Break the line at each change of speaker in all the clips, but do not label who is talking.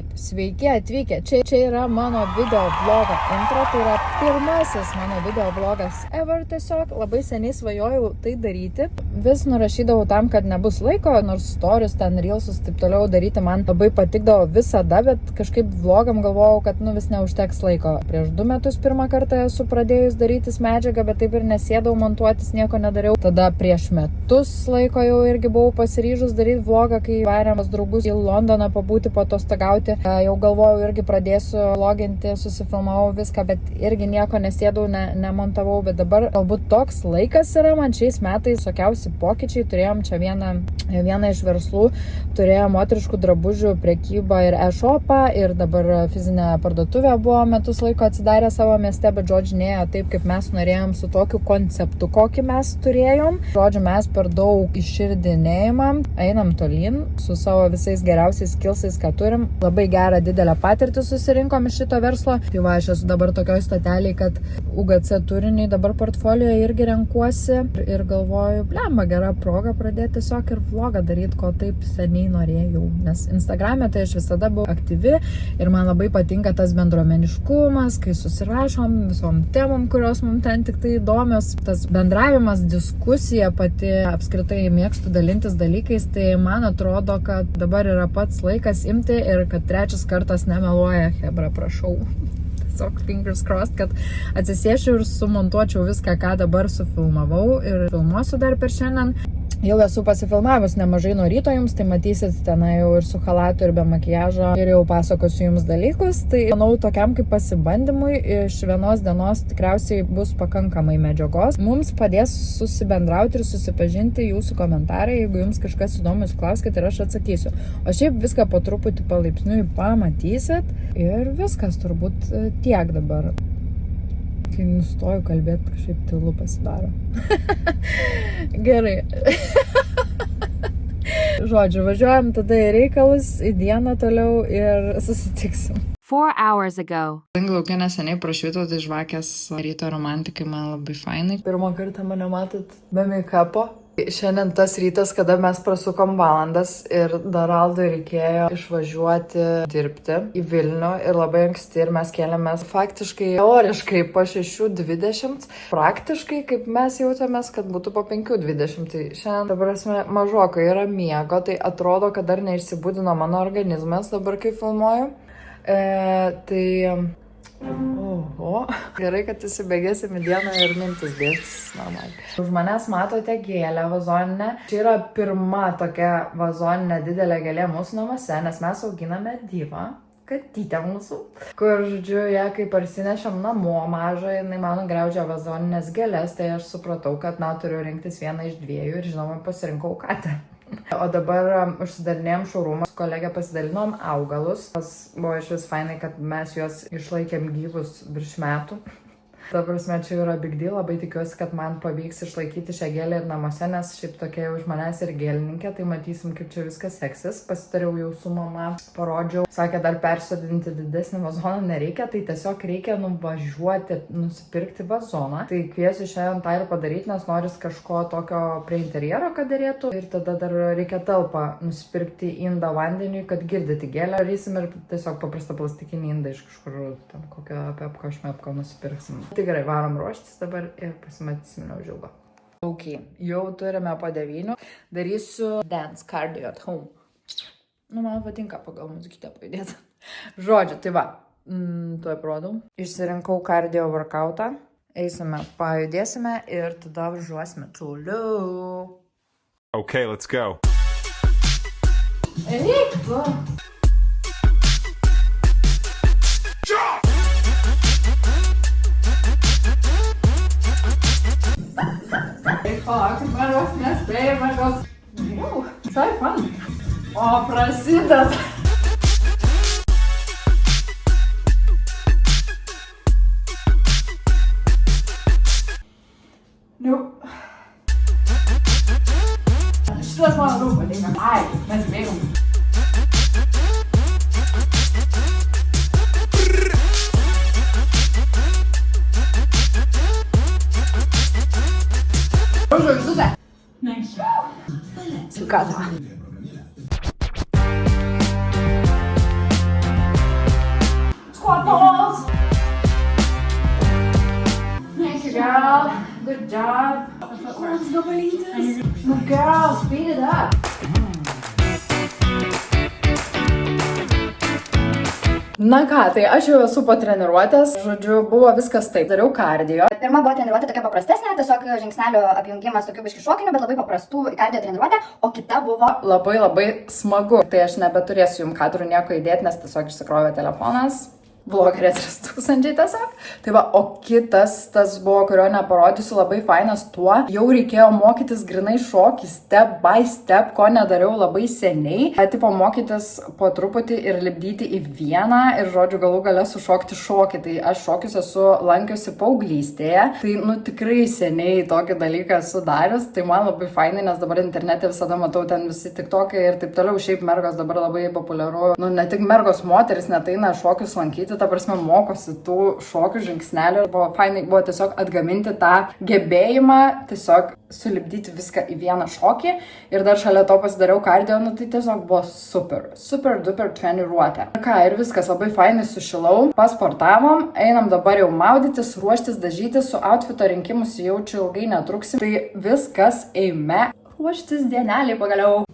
Taip, sveiki atvykę. Čia yra mano video vlogo intro, tai yra pirmasis mano video vlogas ever, tiesiog labai seniai svajojau tai daryti. Vis nurašydavau tam, kad nebus laiko, nors stories, ten reelsus, taip toliau daryti man labai patikdavo visada, bet kažkaip vlogam galvojau, kad vis neužteks laiko. Prieš 2 metus pirmą kartą esu pradėjus darytis medžiagą, bet taip ir nesėdau montuotis, nieko nedariau. Tada prieš metus laiko jau irgi buvau pasiryžus daryti vlogą, kai varėm pas draugus į Londoną pabūti, patostagauti. Jau galvojau irgi pradėsiu vloginti, susifilmavau viską, bet irgi nieko nesėdau, nemontavau, bet dabar galbūt toks laikas yra man šiais metais, visokiausi pokyčiai. Turėjom čia vieną iš verslų, turėjom moteriškų drabužių prekybą ir e-shopą ir dabar fizinę parduotuvę buvo metus laiko atsidarę savo mieste, bet žodžiu nėjo taip, kaip mes norėjom, su tokiu konceptu, kokį mes turėjom. Žodžiu, mes per daug iširdinėjimam, einam tolyn su savo visais geriausiais skillsais, ką turim. Labai gerą didelę patirtį susirinkom iš šito verslo. Tai va, aš esu dabar tokioj statelėj, kad UGC turinį dabar portfolioje irgi renkuosi ir galvoju, blemba, gera proga pradėti tiesiog ir vlogą daryti, ko taip seniai norėjau. Nes Instagram'e tai aš visada buvau aktyvi ir man labai patinka tas bendruomeniškumas, kai susirašom visom temom, kurios mums ten tik tai įdomios. Tas bendravimas, diskusija pati, apskritai mėgstu dalintis dalykais, tai man atrodo, kad dabar yra pats laikas imti ir kad 3 kartas nemeluoja, hebra, prašau. Tiesiog fingers crossed, kad atsisėšiu ir sumontuočiau viską, ką dabar sufilmavau ir filmuosiu dar per šiandien. Jau esu pasifilmavus nemažai nuo ryto jums, tai matysit tenai jau ir su chalatu, ir be makiažo, ir jau pasakosiu jums dalykus. Tai manau, tokiam kaip pasibandymui iš vienos dienos tikriausiai bus pakankamai medžiagos. Mums padės susibendrauti ir susipažinti jūsų komentarai, jeigu jums kažkas įdomu, jūs klauskite ir aš atsakysiu. O šiaip viską po truputį palaipsniui pamatysit ir viskas turbūt tiek dabar. Kai nustoju kalbėti, kažkaip tylu pasidaro. Gerai. Žodžiu, važiuojam tada į reikalus, į dieną toliau ir susitiksim.
4 hours ago.
Laukia neseniai prašvito, tai žvakės ryto romantikai man labai fainai. Pirmą kartą mane matot be make-upo. Šiandien tas rytas, kada mes prasukom valandas ir dar Aldui reikėjo išvažiuoti dirbti į Vilnių ir labai anksti ir mes kėlėmės faktiškai, teoriškai po 6:20, praktiškai kaip mes jautėmės, kad būtų po 5:20. Tai šiandien, dabar mažokai yra miego, tai atrodo, kad dar neišsibūdino mano organizmas dabar, kai filmuoju. Gerai, kad įsibėgėsim į dieną ir mintis dėstis normaliai. Už manęs matote gėlę vazoninę. Čia yra pirma tokia vazoninė didelė gėlė mūsų namuose, nes mes auginame Divą, katytę mūsų, kur, žodžiu, ją kai parsinešėm namo mažą, jinai mano griaudžia vazoninės gėlės, tai aš supratau, kad turiu rinktis vieną iš 2 ir žinoma pasirinkau katę. O dabar užsidarinėjom šourumą, su kolegė pasidalinom augalus. Tas buvo iš vis fainai, kad mes juos išlaikėm gyvus virš metų. Ta prasme, čia yra big deal, labai tikiuosi, kad man pavyks išlaikyti šią gėlę ir namuose, nes šiaip tokia už manęs ir gėlininkė, tai matysim, kaip čia viskas seksis. Pasitariau jau su mama, parodžiau, sakė, dar persodinti didesnį vazoną nereikia, tai tiesiog reikia nuvažiuoti, nusipirkti vazoną. Tai kviesiu šiandien tą ir padaryti, nes noris kažko tokio prie interjero, kad dėrėtų. Ir tada dar reikia talpą nusipirkti indą vandeniui, kad girdyti gėlę. Darysim ir tiesiog paprastą plastikinį indą iš kažkur, ten kokią pepką, šmepką nusipirksim. Tai gerai, varom ruoštis dabar ir pasimatysim neužilgo. Ok, jau turime po 9. Darysiu dance cardio at home. Man patinka pagal muzikytę pajudėti. Žodžiu, tai va, tuoj parodau. Išsirinkau cardio workoutą. Eisime, pajudėsime ir tada važiuosime toliau.
Okay, let's go.
Reiktų. Palaukit, mažos, nespėjai mažos. Jau, visai fun. O, prasideda. Šitas man daug patinka. Ai, mes bėgom. Žvaigždutė. Nice. Sveikata. Good job. Koks gabalytis. Nu, girl, speed it up. Na ką, tai aš jau esu po treniruotės, žodžiu, buvo viskas taip, dariau kardio.
Pirma buvo treniruotė tokia paprastesnė, tiesiog žingsnelio apjungimas tokių biškių šokinių, bet labai paprastų kardio treniruotė, o kita buvo
labai smagu. Tai aš nebeturėsiu jums kadrų nieko įdėti, nes tiesiog išsikrovė telefonas. Vlogerė 3000 tiesiog. Tai va, o kitas, tas buvo, kurio neparodysiu, labai fainas tuo. Jau reikėjo mokytis grinai šokį, step by step, ko nedariau labai seniai. Tipo mokytis po truputį ir lipdyti į vieną ir, žodžiu, galų gale sušokti šokį. Tai aš šokius esu lankiusi paauglystėje. Tai, nu, tikrai seniai tokį dalyką esu darius. Tai man labai fainai, nes dabar internete visada matau ten visi tiktokai ir taip toliau. Šiaip mergos dabar labai populiaru. Nu, ne tik mergos, moteris net eina šokius lankyti. Ta prasme, mokosi tų šokių žingsnelių. Buvo fainai, buvo tiesiog atgaminti tą gebėjimą, tiesiog sulipdyti viską į vieną šokį. Ir dar šalia to pasidariau kardio, nu tai tiesiog buvo super duper treniruotė. Ir ką, ir viskas labai fainai sušilau, pasportavom, einam dabar jau maudytis, ruoštis, dažytis, su outfito rinkimus jaučiu ilgai netruksim. Tai viskas, eime ruoštis dienelį pagaliau.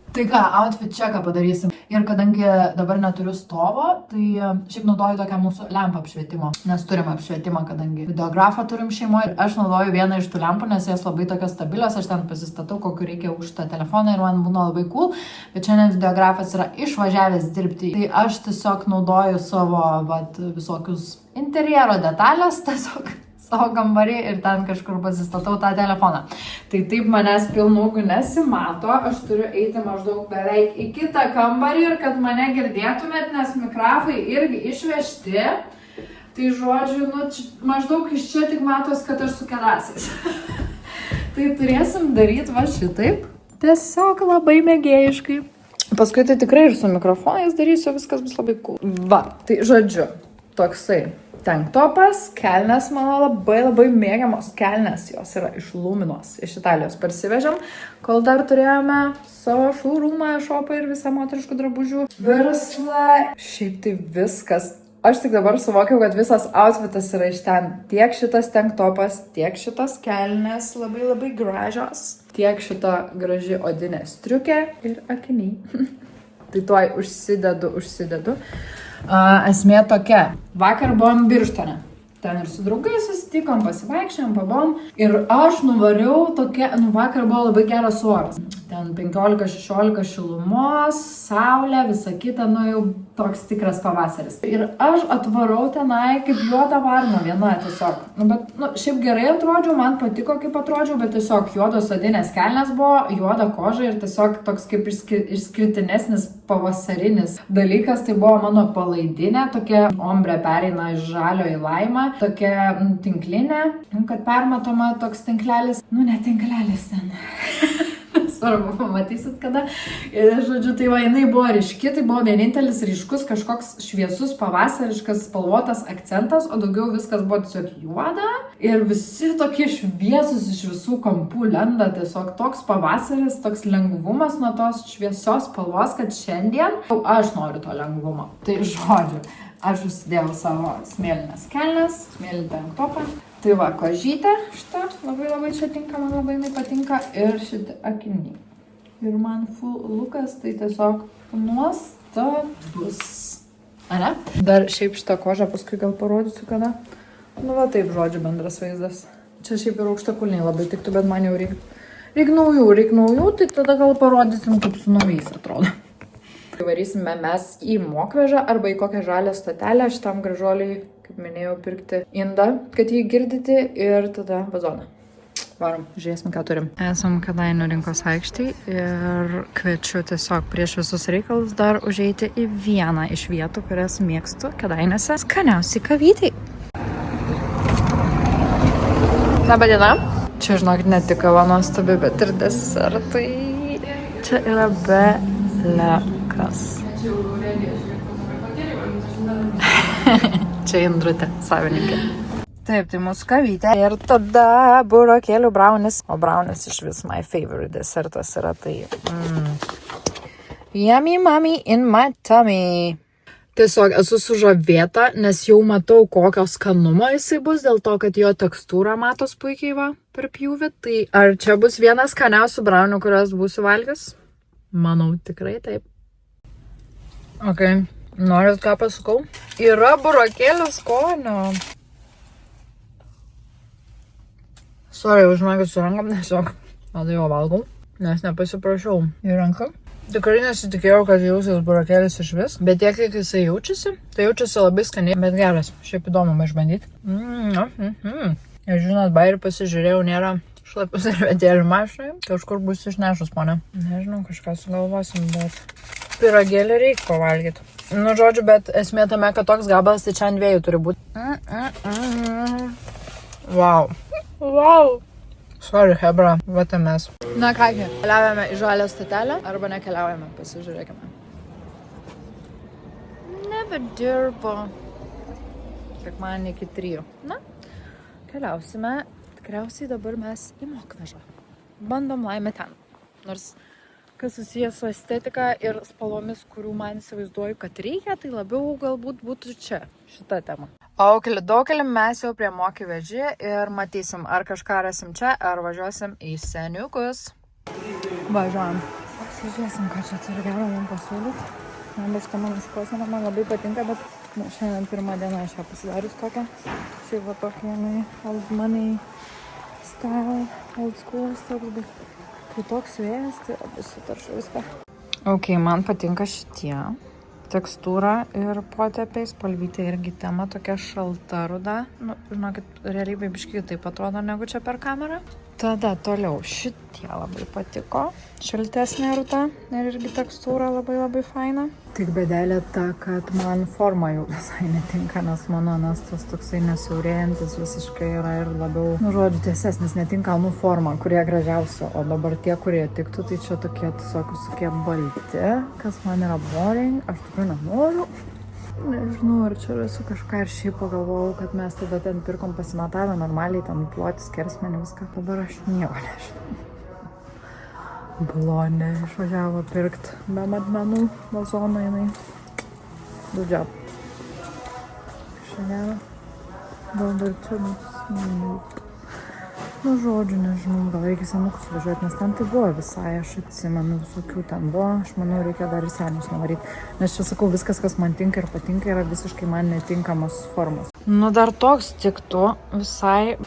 Tai ką, outfit checką padarysim. Ir kadangi dabar neturiu stovo, tai šiaip naudoju tokią mūsų lempą apšvietimo. Nes turim apšvietimą, kadangi videografą turim šeimoje. Ir aš naudoju vieną iš tų lempų, nes jas labai tokios stabilios. Aš ten pasistatau, kokiu reikia už tą telefoną ir man būna labai cool. Bet šiandien videografas yra išvažiavęs dirbti. Tai aš tiesiog naudoju savo visokius interjero detalės, tiesiog savo kambarį ir ten kažkur pasistatau tą telefoną. Tai taip manęs pilnūgų nesimato, aš turiu eiti maždaug beveik į kitą kambarį ir kad mane girdėtumėt, nes mikrofai irgi išvežti. Tai žodžiu, nu, maždaug iš čia tik matos, kad aš su kedasiais. Tai turėsim daryti va šitaip. Tiesiog labai mėgėjiškai. Paskui tai tikrai ir su mikrofonais darysiu, viskas bus labai cool. Va, tai žodžiu, toksai. Tank topas, kelnes mano labai mėgiamos kelnes, jos yra iš Luminos, iš Italijos parsivežėm, kol dar turėjome savo šūrumą, šopą ir visą moteriškų drabužių verslą. Šiaip tai viskas. Aš tik dabar suvokiau, kad visas outfitas yra iš ten. Tiek šitas tank topas, tiek šitas kelnes labai gražios, tiek šita graži odinė striukė ir akiniai. Tai tuoj užsidedu. Esmė tokia. Vakar buvom Birštone. Ten ir su draugais susitikom, pasivaikščiojom, pabom. Ir aš nuvariau tokia, vakar buvo labai geras oras. Ten 15-16 šilumos, saulė, visa kita, jau toks tikras pavasaris. Ir aš atvarau tenai kaip juoda varna viena tiesiog. Bet, šiaip gerai atrodžiau, man patiko kaip atrodžiau, bet tiesiog juodos odinės kelnes buvo, juoda koža ir tiesiog toks kaip išskirtinesnis pavasarinis dalykas. Tai buvo mano palaidinė, tokia ombre pereina iš žalio į laimą, tokia tinklinė, kad permatoma toks tinklelis, ne tinklelis ten. Svarbu, pamatysit kada. Ir, žodžiu, tai va, jinai buvo ryški, tai buvo vienintelis ryškus kažkoks šviesus pavasariškas spalvotas akcentas, o daugiau viskas buvo tiesiog juoda. Ir visi tokie šviesus iš visų kampų lenda, tiesiog toks pavasaris, toks lengvumas nuo tos šviesios spalvos, kad šiandien aš noriu to lengvumo. Tai žodžiu, aš užsidėjau savo smėlinės kelnes, smėlinį tank topą. Tai va, kožytė šitą, labai čia tinka, man labai jinai patinka ir šitą akiniai. Ir man full lookas, tai tiesiog nuostabus. Ane? Dar šiaip šitą kožą paskui gal parodysiu kada. Va taip, žodžiu, bendras vaizdas. Čia šiaip ir aukštakulniai labai tiktų, bet man jau reik naujų, tai tada gal parodysim, kaip su naujais atrodo. Varysime mes į Mokvežą arba į kokią žalią stotelę šitam gražuoliui, kaip minėjau, pirkti indą, kad jį girdyti ir tada vazoną. Varom, žiūrėsim, ką turim. Esam Kėdainių rinkos aikštėj ir kviečiu tiesiog prieš visus reikalus dar užeiti į vieną iš vietų, kurias mėgstu Kėdainiuose. Skaniausiai kavytei. Labadiena. Čia, žinokit, ne tik kava nuostabi, bet ir desertai. Čia yra belekas. Čia Indrutė, savininkė. Taip, tai mūsų kavytė. Ir tada burokėlių braunis. O braunis iš vis my favorite desertas yra tai. Yummy mommy in my tummy. Tiesiog esu sužavėta, nes jau matau, kokio skanumo jisai bus, dėl to, kad jo tekstūra matos puikiai va per pjūvį. Tai ar čia bus vienas skaniausių braunių, kurias būsiu valgęs? Manau, tikrai taip. Ok, norit ką pasakau? Yra burokėlių skonio. Sorry, užmėgęs su rankom, tiesiog tada jo valgau, nes nepasiprašiau į ranką. Tikrai nesitikėjau, kad jausis burokėlis iš vis, bet tiek, kiek jisai jaučiasi, tai jaučiasi labai skaniai, bet geras. Šiaip įdomu išbandyti. Ir žinot, bairį pasižiūrėjau, nėra šlapių servetėlių mašinai, kažkur bus išnešus, ponė. Nežinau, kažką sugalvosim, bet pyragėlį reikia pavalgyti. Nu, žodžiu, bet esmė tame, kad toks gabalas tai čia ant 2 turi būti. Wow. Wow. Sorry, hebra, vata mes. Na kągi, keliaujame į žalią stotelę, arba nekeliaujame, pasižiūrėkime. Nebedirbo. Kiek man iki 3. Na, keliausime. Tikriausiai dabar mes į Mokvežą. Bandom laimę ten. Nors, kas susijęs su estetika ir spalvomis, kurių man įsivaizduoju, kad reikia, tai labiau galbūt būtų čia, šita tema. Daugelį mes jau prie Mokvežį ir matysim, ar kažką rasim čia, ar važiuosim į Seniukus. Važiuojam. Pasižiūrėsim, ką čia turi gero man pasiūlyti. Man šitą man iškosina, man labai patinka, bet šiandien pirmą dieną aš ją pasidarius tokią. Šiaip va tokia, old money style, old school toks, bet kai toks vėjas, tai labai sutaršu viską. Ok, man patinka šitie. Tekstūra ir potėpiai, spalvytė irgi tema tokia šalta ruda. Nu, žinokit, realybėj biškai taip atrodo negu čia per kamerą. Tada toliau šitie labai patiko. Šaltesnė ruda ir irgi tekstūra labai faina. Tik bėdelė ta, kad man forma jau visai netinka, nes mano tas toksai nesiaurėjantis visiškai yra ir labiau, nu žodžiu, tiesesnis, netinka kalnų forma, kurie gražiausia. O dabar tie, kurie tiktų, tai čia tokie tiesiog visokie balti, kas man yra boring, aš tikrai nenoriu. Nežinau, ar čia esu kažką ir šiaip pagalvojau, kad mes tada ten pirkom pasimatavę normaliai, ten plotis, skersmenį, viską. Dabar aš nieko nežinau. Blonė išvažiavo pirkt be matmenų vazoną jinai. Good job. Šiandien gal dar čia bus. Nu, žodžiu, nežinau, gal reikia senukus važiuoti, nes ten tai buvo visai, aš atsimenu, visokių ten buvo, aš manau, reikia dar į senius nuvaryti. Nes čia sakau, viskas, kas man tinka ir patinka, yra visiškai man netinkamos formos. Nu, dar toks tiktų, visai,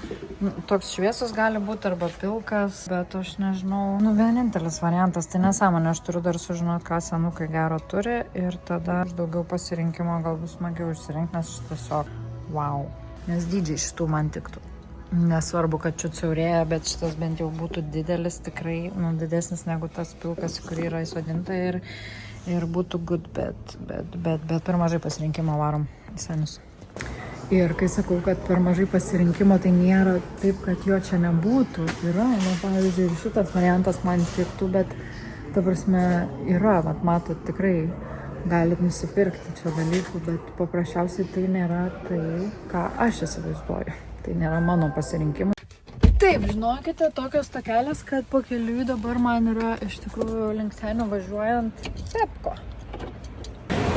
toks šviesus gali būti arba pilkas, bet aš nežinau. Nu, vienintelis variantas, tai nesąmonė, aš turiu dar sužinoti, ką senukai gero turi ir tada daugiau pasirinkimo gal bus smagiau išsirinkti, nes šis tiesiog, wow, nes dydžiai šitų man tiktų. Nesvarbu, kad čia siaurėja, bet šitas bent jau būtų didelis, tikrai, nu, didesnis negu tas pilkas, kurį yra įsodinta ir būtų good, bet per mažai pasirinkimo varom į senius. Ir kai sakau, kad per mažai pasirinkimo, tai nėra taip, kad jo čia nebūtų. Yra, nu, pavyzdžiui, ir šitas variantas man tiktų, bet ta prasme yra, matot, tikrai galit nusipirkti čia dalykų, bet paprasčiausiai tai nėra tai, ką aš įsivaizduoju. Tai nėra mano pasirinkimai. Taip, žinokite, tokios takelės, kad po keliui dabar man yra iš tikrųjų link Senio važiuojant Pepko.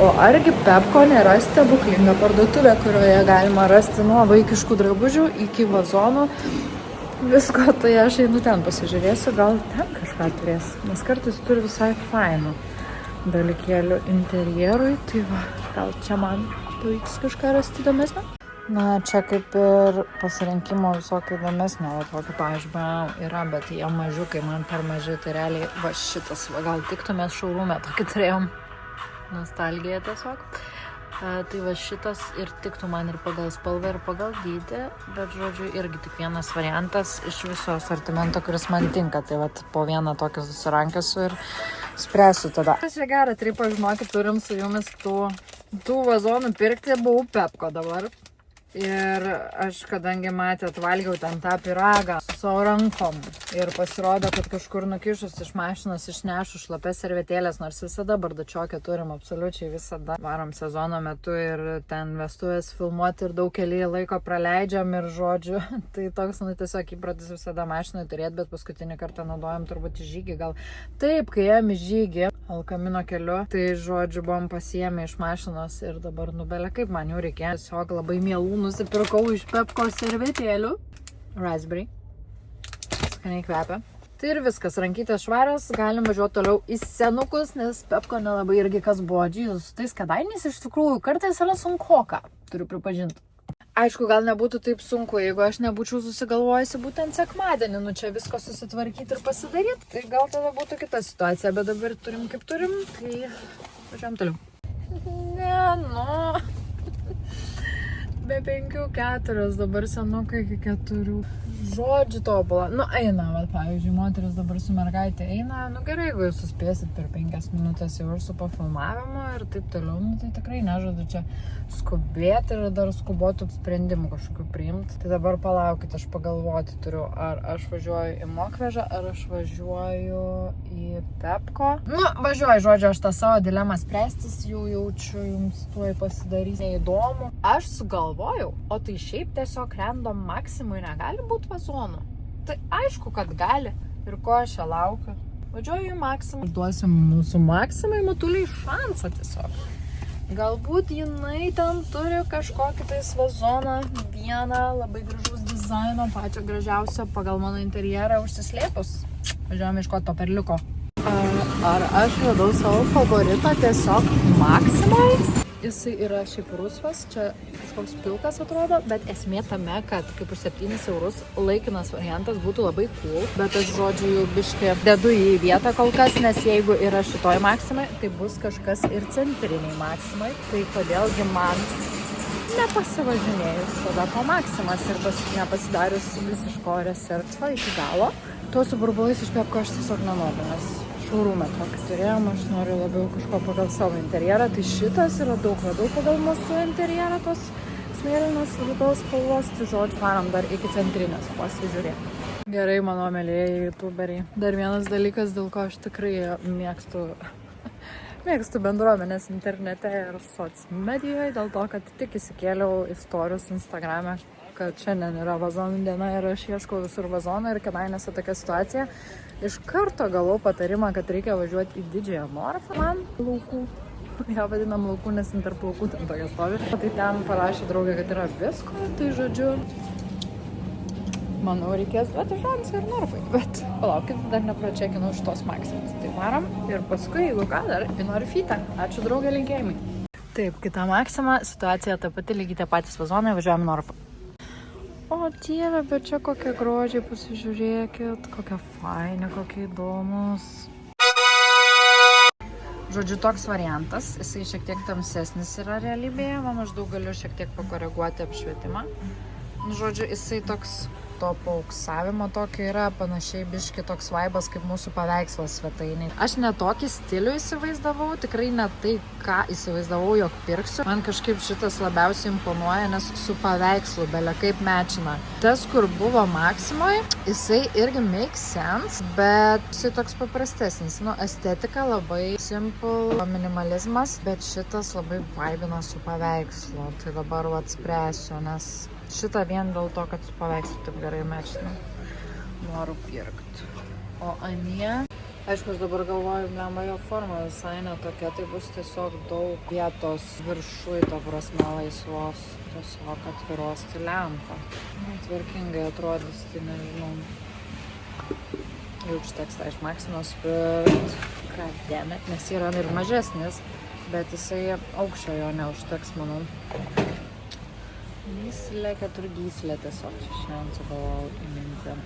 O argi Pepko nėra stebuklinga parduotuvė, kurioje galima rasti nuo vaikiškų drabužių iki vazonų. Visko, tai aš einu ten pasižiūrėsiu, gal ten kažką turės, nes kartais turi visai fainų dalykėlių interjerui, tai va, gal čia man pavyks kažką rasti įdomesnio. Na, čia kaip ir pasirinkimo visokio įdomesnio, o tokio, pavyzdžiui, yra, bet jie mažiukai, man per maži, tai realiai, va šitas, va, gal tiktumės šaurumę, tokį turėjom nostalgiją tiesiog. Tai va šitas ir tiktų man ir pagal spalvą, ir pagal dydį, bet, žodžiu, irgi tik vienas variantas iš viso asortimento, kuris man tinka, tai va, po vieną tokį susirankėsiu ir spręsiu tada. Čia gerą tripą, žinokit, turim su jumis tų vazonų pirkti, buvau Pepko dabar. Ir aš, kadangi matėt, valgiau ten tą pyragą su savo rankom ir pasirodo, kad kažkur nukišus iš mašinos išnešu šlapes servetėlės, nors visada bardačiokę turim, absoliučiai visada. Varom sezono metu ir ten vestuvės filmuoti ir daug kelyje laiko praleidžiam ir žodžiu. Tai toks, nu, tiesiog įpratis visada mašinai turėti, bet paskutinį kartą naudojam turbūt į žygį. Gal taip, kai ėjom į žygį, Alkamino keliu. Tai, žodžiu, buvom pasiėmę iš mašinos ir dabar nubelė kaip man jau reikėjo. Tiesiog labai mielų nusipirkau iš Pepko servetėlių. Raspberry. Skaniai kvepia. Tai ir viskas, rankytės švarios, galim važiuoti toliau į senukus, nes Pepko nelabai irgi kas buvo. Džyzus, tais Kėdainiais iš tikrųjų kartais yra sunkoka, turiu pripažinti. Aišku, gal nebūtų taip sunku, jeigu aš nebūčiau susigalvojusi būtent sekmadienį, nu čia visko susitvarkyti ir pasidaryti, tai gal tada būtų kita situacija, bet dabar turim kaip turim, tai važiuojam toliau. Ne, nu, be 5-4, dabar senukai iki 4. Žodžiu tobulą. Nu, eina, bet, pavyzdžiui, moteris dabar su mergaitė eina. Nu, gerai, jeigu jūs suspėsit per 5 minutės jau ir su pafilmavimu ir taip toliau, nu, tai tikrai nežadu čia skubėti ir dar skubotų sprendimų kažkokių priimti. Tai dabar palaukit, aš pagalvoti turiu, ar aš važiuoju į Mokvežą, ar aš važiuoju į Pepko. Nu, važiuoju, žodžiu, aš tą savo dilemą spręstis jau jaučiu, jums tuoj pasidarys neįdomu. Aš sugalvojau, o tai šiaip tiesiog random Maksimui negali būti vazonų. Tai aišku, kad gali. Ir ko aš čia laukiu? Važiuoju į Maksimą. Duosiu mūsų Maksimai Matuliai šansą tiesiog. Galbūt jinai ten turi kažkokį tais vazoną, vieną labai gražus dizaino, pačią gražiausią pagal mano interjerą užsislėpus. Važiuojame iškoti to perliuko. Ar aš radau savo favoritą tiesiog Maksimai? Jisai yra šiaip rusvas, čia kažkoks pilkas atrodo, bet esmė tame, kad kaip už 7 eurus laikinas variantas būtų labai cool, bet aš, žodžiu, jau biškį dedu į vietą kol kas, nes jeigu yra šitoj Maksimai, tai bus kažkas ir centriniai Maksimai, tai kodėlgi man nepasivažinėjus tada po Maksimas ir nepasidarius visiško researcho iki galo. Tuo su burbulais iš Pepko aš tiesiog nenoriu, nes šaurumą tokį turėjom, aš noriu labiau kažko pagal savo interjerą, tai šitas yra daug labiau pagal mūsų interjerą, tos smėlinos rudos spalvos, tai žodžiu, varom dar iki centrinės pasižiūrėti. Gerai, mano mėlėjai youtuberiai. Dar vienas dalykas, dėl ko aš tikrai mėgstu bendruomenės internete ir socmedijoje, dėl to, kad tik įsikėliau istorius Instagrame, kad šiandien yra vazonų diena ir aš ieškau visur vazoną ir Kėdainiuose tokia situacija. Iš karto gavau patarimą, kad reikia važiuoti į didžiąją Norfą man laukų. Ja vadinam laukų, nes tarp laukų ten tokia stovi. Tai ten parašė draugė, kad yra visko, tai žodžiu, manau, reikės duoti šansą ir Norfai. Bet palaukit, dar nepračekinau šitos Maksimos. Tai varom ir paskui, jeigu ką, dar į Norfytę. Ačiū draugė, linkėjimai. Taip, kita Maksima, situacija ta pati, lygiai tie patys vazonai, važiuojam į Norfą. O dieve, bet čia kokie grožiai, pasižiūrėkit, kokie faini, kokie įdomus. Žodžiu, toks variantas, jisai šiek tiek tamsesnis yra realybėje, man maždaug galiu šiek tiek pakoreguoti apšvietimą. Žodžiu, jisai toks to pauksavimo tokio yra, panašiai biški toks vaibas kaip mūsų paveikslas svetainiai. Aš ne tokį stilių įsivaizdavau, tikrai ne tai, ką įsivaizdavau, jog pirksiu. Man kažkaip šitas labiausiai imponuoja, nes su paveikslu bele kaip mečina. Tas, kur buvo Maksimoje, jisai irgi make sense, bet jisai toks paprastesnis. Nu, estetika labai simple, minimalizmas, bet šitas labai vaibina su paveikslu. Tai dabar spręsiu, nes šitą vien dėl to, kad su paveikslu taip gerai mečinu. Noriu pirkti. O anie, aišku, aš dabar galvoju, blemba jo forma visai netokia, tai bus tiesiog daug vietos viršui, to prasme laisvos, tiesiog atviros tai lempa. Tvarkingai atrodys, tai nežinau. Jau užteks tą iš Maksimos pirkti. Goddammit, nes yra ir mažesnis, bet jisai aukščio jo neužteks, manau. Gyslė, keturgyslė tiesiog šiandien sugalvojau įminti.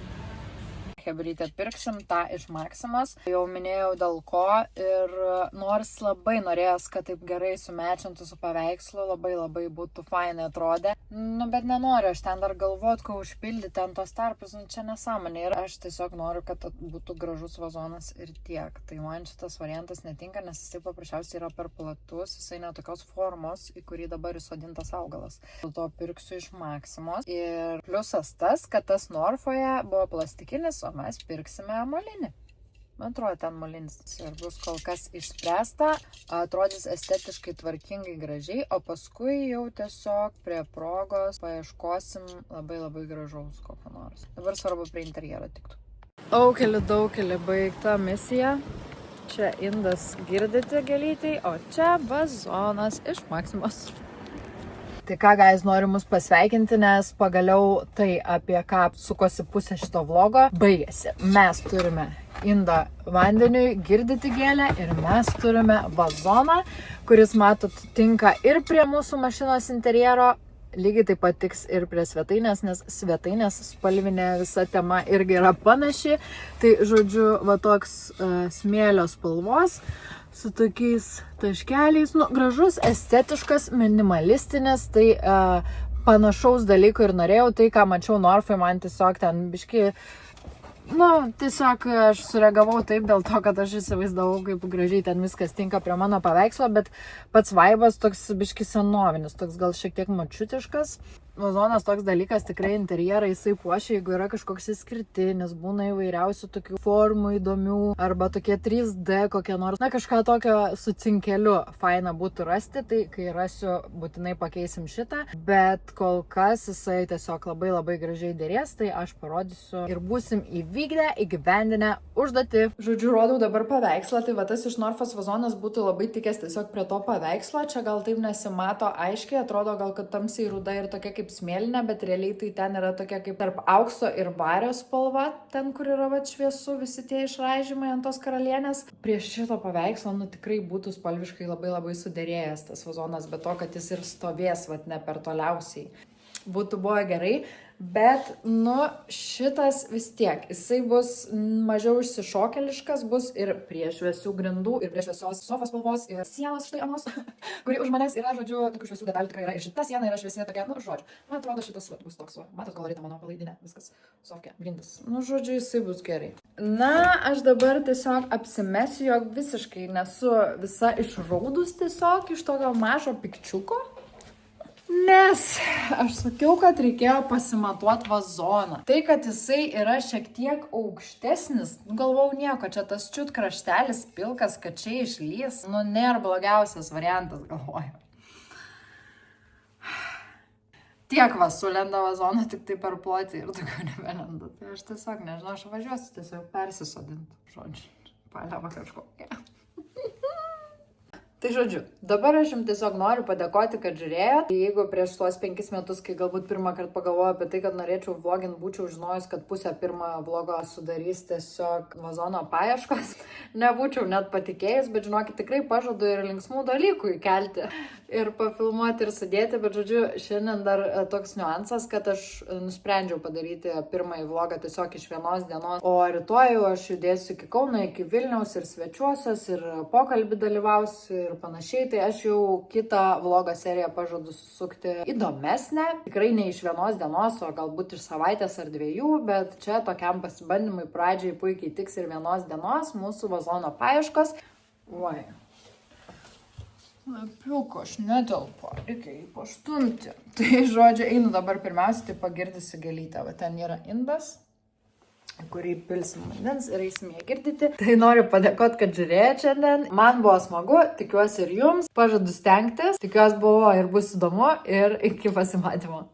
Hebrytę pirksim tą iš Maksimos. Jau minėjau dėl ko ir nors labai norėjos, kad taip gerai sumečintų su paveikslu, labai būtų fainai atrodė. Nu, bet nenoriu aš ten dar galvot, ko užpildyti ten tos tarpus, nu čia nesąmonė. Ir aš tiesiog noriu, kad būtų gražus vazonas ir tiek. Tai man šitas variantas netinka, nes jisai paprasčiausiai yra per platus, jisai netokios formos, į kurį dabar įsodintas augalas. Dėl to pirksiu iš Maksimos. Ir pliusas tas, kad tas Norfoje buvo plastikinis, o mes pirksime molinį. Man atrodo, ten molinis ir bus kol kas išspręsta, atrodys estetiškai tvarkingai gražiai, o paskui jau tiesiog prie progos paieškosim labai gražaus kokio nors. Dabar svarbu prie interjero tiktų. Daugkelį baigta misija. Čia indas girdite gėlytei, o čia vazonas iš Maksimos. Tai ką, guys, noriu mus pasveikinti, nes pagaliau tai, apie ką sukosi pusė šito vlogo, baigėsi. Mes turime indą vandeniui, girdite gėlę ir mes turime vazoną, kuris, matot, tinka ir prie mūsų mašinos interjero, lygiai taip pat tiks ir prie svetainės, nes svetainės spalvinė visa tema irgi yra panaši. Tai, žodžiu, va toks smėlio spalvos su tokiais taškeliais, nu, gražus, estetiškas, minimalistinis, tai panašaus dalyko ir norėjau, tai ką mačiau Norfai, man tiesiog ten biški, nu, tiesiog aš sureagavau taip dėl to, kad aš įsivaizdavau, kaip gražiai ten viskas tinka prie mano paveikslo, bet pats vaibas toks biški senovinis, toks gal šiek tiek močiutiškas. Vazonas toks dalykas, tikrai interjerą jisai puošia, jeigu yra kažkoks išskirtinis, būna įvairiausių tokių formų įdomių, arba tokie 3D kokie nors, na kažką tokio su cinkeliu faina būtų rasti, tai kai rasiu, būtinai pakeisim šitą, bet kol kas jisai tiesiog labai labai gražiai dėrės, tai aš parodysiu ir būsim įgyvendinę užduotį. Žodžiu, rodau dabar paveikslą, tai va tas iš Norfos vazonas būtų labai tikęs tiesiog prie to paveikslo, čia gal taip nesimato aiškiai, atrodo gal kad tamsiai ruda ir tokia kaip smėlinė, bet realiai tai ten yra tokia kaip tarp aukso ir vario spalva, ten kur yra va šviesu visi tie išraižymai ant tos karalienės. Prie šito paveikslo, nu tikrai būtų spalviškai labai labai suderėjęs tas vazonas, bet to, kad jis ir stovės, va ne per toliausiai. Būtų buvo gerai, bet, nu, šitas vis tiek, jisai bus mažiau išsišokeliškas, bus ir prie šviesių grindų, ir prie šviesios sofos spalvos, ir sienos štai anos, kuri už manęs yra, žodžiu, tokių šviesių detalių tikrai yra, ir šita siena yra šviesė tokia, nu, žodžiu, man atrodo šitas bus toks, matot koloritą mano palaidinę, viskas, sofkė, grindis, nu, žodžiu, jisai bus gerai. Na, aš dabar tiesiog apsimesiu, jog visiškai nesu visa išraudus tiesiog iš tokio mažo pikčiuko. Nes aš sakiau, kad reikėjo pasimatuoti vazoną. Tai, kad jisai yra šiek tiek aukštesnis, galvau nieko, čia tas čiut kraštelis pilkas, kad čia išlys, nu nėra blogiausias variantas, galvoju. Tiek va, sulenda vazoną tik tai per plotį ir daugiau nebelenda. Tai aš tiesiog nežinau, aš važiuosiu tiesiog persisodinti, žodžiu, paliava kažkokia. Tai žodžiu, dabar aš jums tiesiog noriu padėkoti, kad žiūrėjot. Jeigu prieš tuos 5 metus, kai galbūt pirmą kartą pagalvojau apie tai, kad norėčiau vlogint, būčiau žinojus, kad pusę pirmojo vlogo sudarys tiesiog vazono paieškos, nebūčiau net patikėjus, bet žinokit, tikrai pažadu ir linksmų dalykų įkelti ir pafilmuoti ir sudėti, bet žodžiu, šiandien dar toks niuansas, kad aš nusprendžiau padaryti pirmąjį vlogą tiesiog iš vienos dienos, o rytoj aš judėsiu iki Kauno, iki Vilniaus ir svečiuosios ir pokalbį dalyvausiu ir panašiai, tai aš jau kitą vlogo seriją pažadu susukti įdomesnę, tikrai ne iš vienos dienos, o galbūt iš savaitės ar 2, bet čia tokiam pasibandymui pradžiai puikiai tiks ir vienos dienos mūsų vazono paieškos. Uoj. Lapiuko, aš netelpu, reikia jį paštumti. Tai žodžiu, einu dabar pirmiausia, tai pagirdysiu gėlytę, va ten yra indas, kurį pilsim vandens ir eisim ją girdyti. Tai noriu padėkoti, kad žiūrėjote šiandien. Man buvo smagu, tikiuosi ir jums. Pažadu stengtis, tikiuosi buvo ir bus įdomu ir iki pasimatymo.